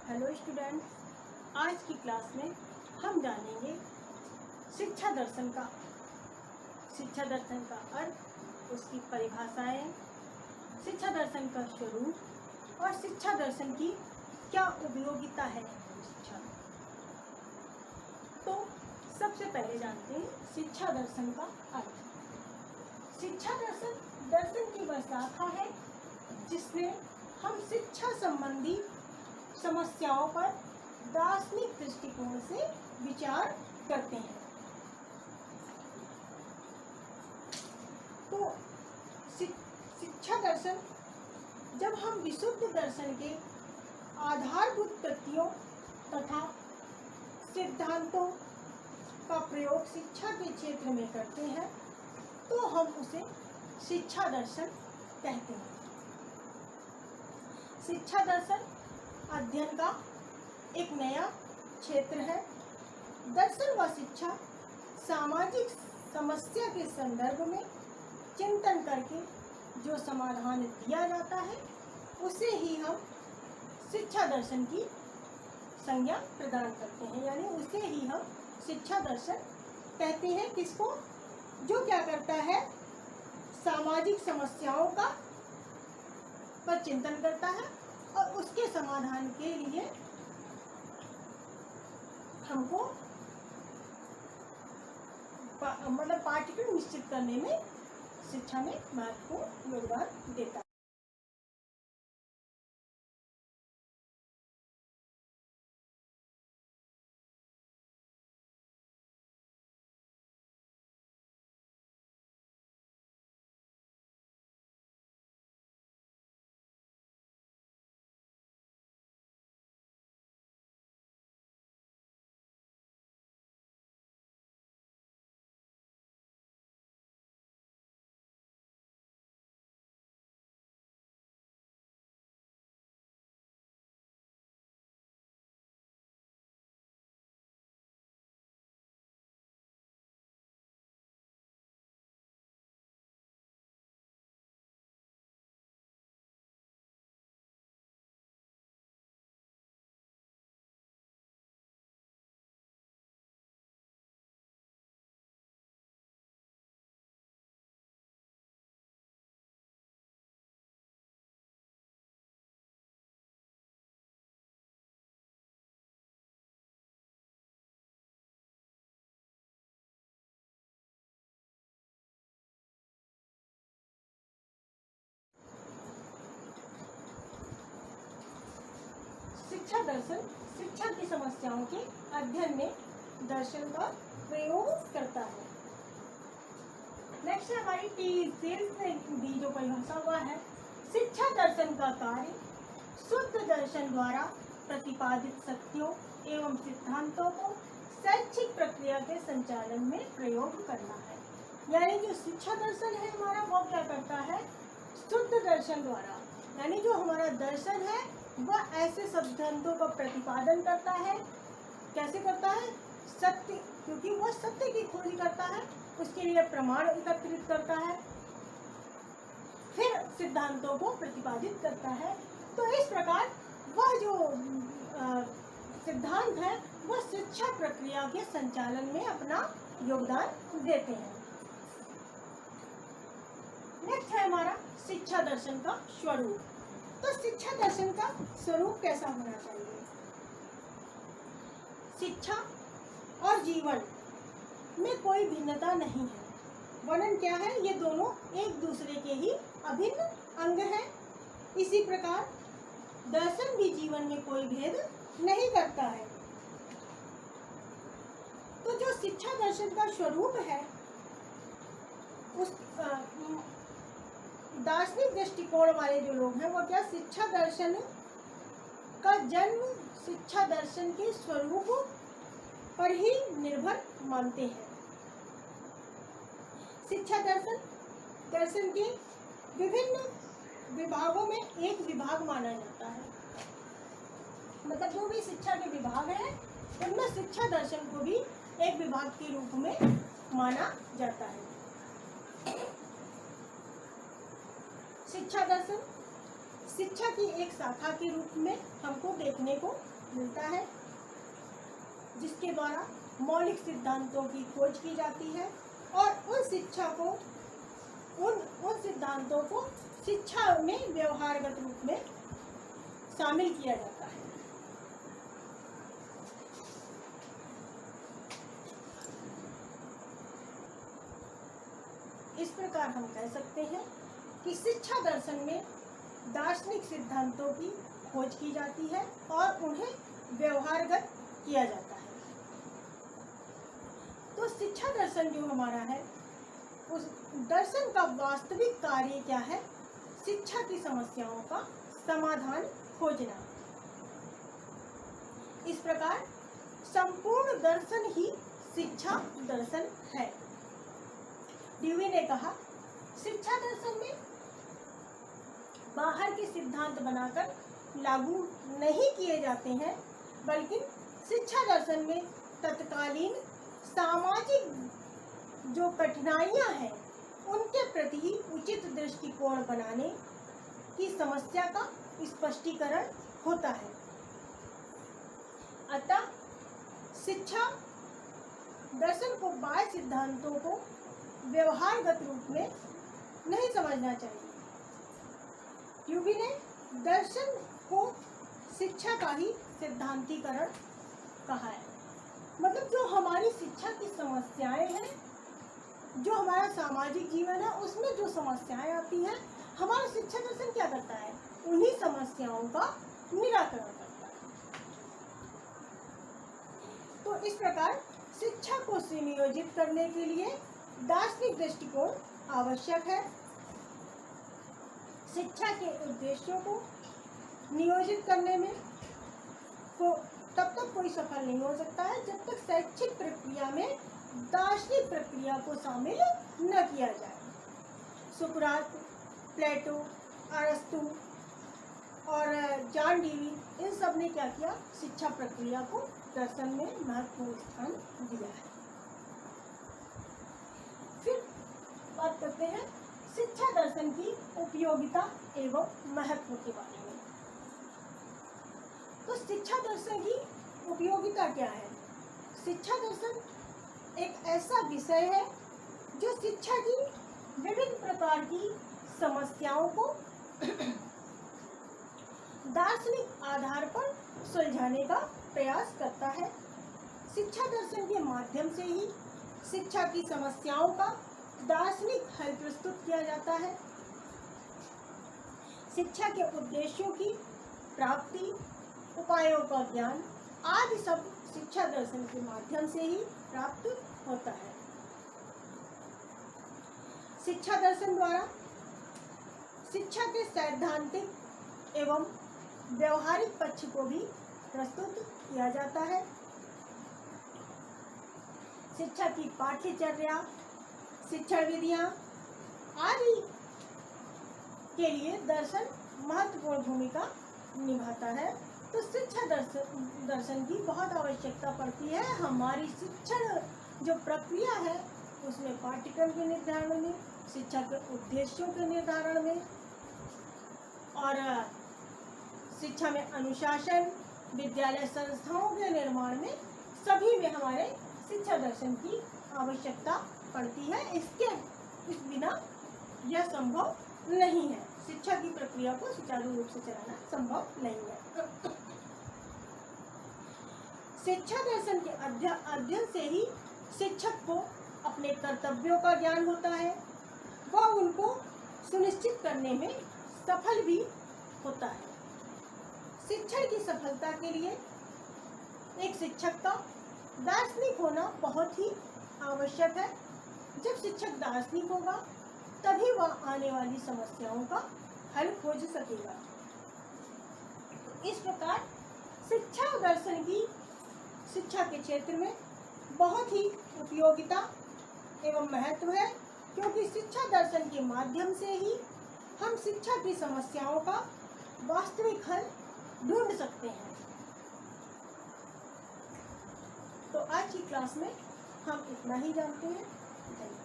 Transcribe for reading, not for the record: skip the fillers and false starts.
Hello students, आज की class में हम जानेंगे शिक्षा दर्शन का अर्थ, उसकी परिभाषाएं, शिक्षा दर्शन का स्वरूप और शिक्षा दर्शन की क्या उपयोगिता है शिक्षा में। तो सबसे पहले जानते हैं शिक्षा दर्शन का अर्थ। शिक्षा दर्शन की वह शाखा है जिसमें हम शिक्षा संबंधी समस्याओं पर दार्शनिक दृष्टिकोण से विचार करते हैं। तो शिक्षा दर्शन, जब हम विशुद्ध दर्शन के आधारभूत तथ्यों तथा सिद्धांतों का प्रयोग शिक्षा के क्षेत्र में करते हैं तो हम उसे शिक्षा दर्शन कहते हैं। शिक्षा दर्शन अध्ययन का एक नया क्षेत्र है। दर्शन व शिक्षा सामाजिक समस्या के संदर्भ में चिंतन करके जो समाधान दिया जाता है उसे ही हम शिक्षा दर्शन की संज्ञा प्रदान करते हैं, यानी उसे ही हम शिक्षा दर्शन कहते हैं। किसको? जो क्या करता है, सामाजिक समस्याओं का पर चिंतन करता है और उसके समाधान के लिए हमको मतलब पाठ्यक्रम निश्चित करने में शिक्षा में महत्वपूर्ण योगदान देता है। शिक्षा दर्शन शिक्षा की समस्याओं के अध्ययन में दर्शन का प्रयोग करता है। नेक्स्ट हमारी दी जो परिभाषा हुआ है, शिक्षा दर्शन का कार्य शुद्ध दर्शन द्वारा प्रतिपादित सत्यों एवं सिद्धांतों को शैक्षिक प्रक्रिया के संचालन में प्रयोग करना है। यानी जो शिक्षा दर्शन है हमारा, वो क्या करता है, शुद्ध दर्शन द्वारा, यानी जो हमारा दर्शन है वह ऐसे सिद्धांतों का प्रतिपादन करता है। कैसे करता है? सत्य, क्योंकि वह सत्य की खोज करता है, उसके लिए प्रमाण एकत्रित करता है, फिर सिद्धांतों को प्रतिपादित करता है। तो इस प्रकार वह जो सिद्धांत है वह शिक्षा प्रक्रिया के संचालन में अपना योगदान देते हैं। नेक्स्ट है हमारा शिक्षा दर्शन का स्वरूप। तो शिक्षा दर्शन का स्वरूप कैसा होना चाहिए? शिक्षा और जीवन में कोई भिन्नता नहीं है। वर्णन क्या है? ये दोनों एक दूसरे के ही अभिन्न अंग हैं। इसी प्रकार दर्शन भी जीवन में कोई भेद नहीं करता है। तो जो शिक्षा दर्शन का स्वरूप है, उस दार्शनिक दृष्टिकोण वाले जो लोग हैं वो क्या शिक्षा दर्शन का जन्म शिक्षा दर्शन के स्वरूप पर ही निर्भर मानते हैं। शिक्षा दर्शन के विभिन्न विभागों में एक विभाग माना जाता है। मतलब जो भी शिक्षा के विभाग हैं उनमें शिक्षा दर्शन को भी एक विभाग के रूप में माना जाता है। शिक्षा दर्शन शिक्षा की एक शाखा के रूप में हमको देखने को मिलता है, जिसके द्वारा मौलिक सिद्धांतों की खोज की जाती है और उन सिद्धांतों को शिक्षा में व्यवहारगत रूप में शामिल किया जाता है। इस प्रकार हम कह सकते हैं कि शिक्षा दर्शन में दार्शनिक सिद्धांतों की खोज की जाती है और उन्हें व्यवहारगत किया जाता है। तो शिक्षा दर्शन जो हमारा है, उस दर्शन का वास्तविक कार्य क्या है? शिक्षा की समस्याओं का समाधान खोजना। इस प्रकार संपूर्ण दर्शन ही शिक्षा दर्शन है। ड्यूई ने कहा, शिक्षा दर्शन में बाहर के सिद्धांत बनाकर लागू नहीं किए जाते हैं, बल्कि शिक्षा दर्शन में तत्कालीन सामाजिक जो कठिनाइयां हैं उनके प्रति ही उचित दृष्टिकोण बनाने की समस्या का स्पष्टीकरण होता है। अतः शिक्षा दर्शन को बाह्य सिद्धांतों को व्यवहारगत रूप में नहीं समझना चाहिए। ड्यूई ने दर्शन को शिक्षा का ही सिद्धांतीकरण कहा है। मतलब जो हमारी शिक्षा की समस्याएं हैं, जो हमारा सामाजिक जीवन है, उसमें जो समस्याएं आती हैं, हमारा शिक्षा दर्शन क्या करता है? उन्हीं समस्याओं का निराकरण करता है। तो इस प्रकार शिक्षा को सुनियोजित करने के लिए दार्शनिक दृष्टिकोण आवश्यक है। शिक्षा के उद्देश्यों को नियोजित करने में तब तक कोई सफल नहीं हो सकता है जब तक शैक्षिक प्रक्रिया में दार्शनिक प्रक्रिया को शामिल न किया जाए। सुकरात, प्लेटो, अरस्तु और जॉन ड्यूई, इन सब ने क्या किया? शिक्षा प्रक्रिया को दर्शन में महत्वपूर्ण स्थान दिया है। फिर बात करते हैं शिक्षा दर्शन की उपयोगिता एवं महत्व के बारे में। तो शिक्षा दर्शन की उपयोगिता क्या है? शिक्षा दर्शन एक ऐसा विषय है जो शिक्षा की विभिन्न प्रकार की समस्याओं को दार्शनिक आधार पर सुलझाने का प्रयास करता है। शिक्षा दर्शन के माध्यम से ही शिक्षा की समस्याओं का दार्शनिक हल प्रस्तुत किया जाता है। शिक्षा के उद्देश्यों की प्राप्ति, उपायों का ज्ञान आदि सब शिक्षा दर्शन के माध्यम से ही प्राप्त होता है। शिक्षा दर्शन द्वारा शिक्षा के सैद्धांतिक एवं व्यवहारिक पक्ष को भी प्रस्तुत किया जाता है। शिक्षा की पाठ्यचर्या, शिक्षण विधियां आदि के लिए दर्शन महत्वपूर्ण भूमिका निभाता है। तो शिक्षा दर्शन की बहुत आवश्यकता पड़ती है। हमारी शिक्षण जो प्रक्रिया है उसमें पाठ्यक्रम के निर्धारण में, शिक्षा के उद्देश्यों के निर्धारण में और शिक्षा में अनुशासन, विद्यालय संस्थाओं के निर्माण में, सभी में हमारे शिक्षा दर्शन की आवश्यकता पड़ती है। इस बिना यह संभव नहीं है। शिक्षा की प्रक्रिया को सुचारू रूप से चलाना संभव नहीं है। शिक्षा दर्शन के अध्ययन से ही शिक्षक को अपने कर्तव्यों का ज्ञान होता है, वह उनको सुनिश्चित करने में सफल भी होता है। शिक्षण की सफलता के लिए एक शिक्षक का दार्शनिक होना बहुत ही आवश्यक है। जब शिक्षक दार्शनिक होगा तभी वह आने वाली समस्याओं का हल खोज सकेगा। इस प्रकार शिक्षा दर्शन की शिक्षा के क्षेत्र में बहुत ही उपयोगिता एवं महत्व है, क्योंकि शिक्षा दर्शन के माध्यम से ही हम शिक्षा की समस्याओं का वास्तविक हल ढूंढ सकते हैं। तो आज की क्लास में हम इतना ही जानते हैं। धन्यवाद।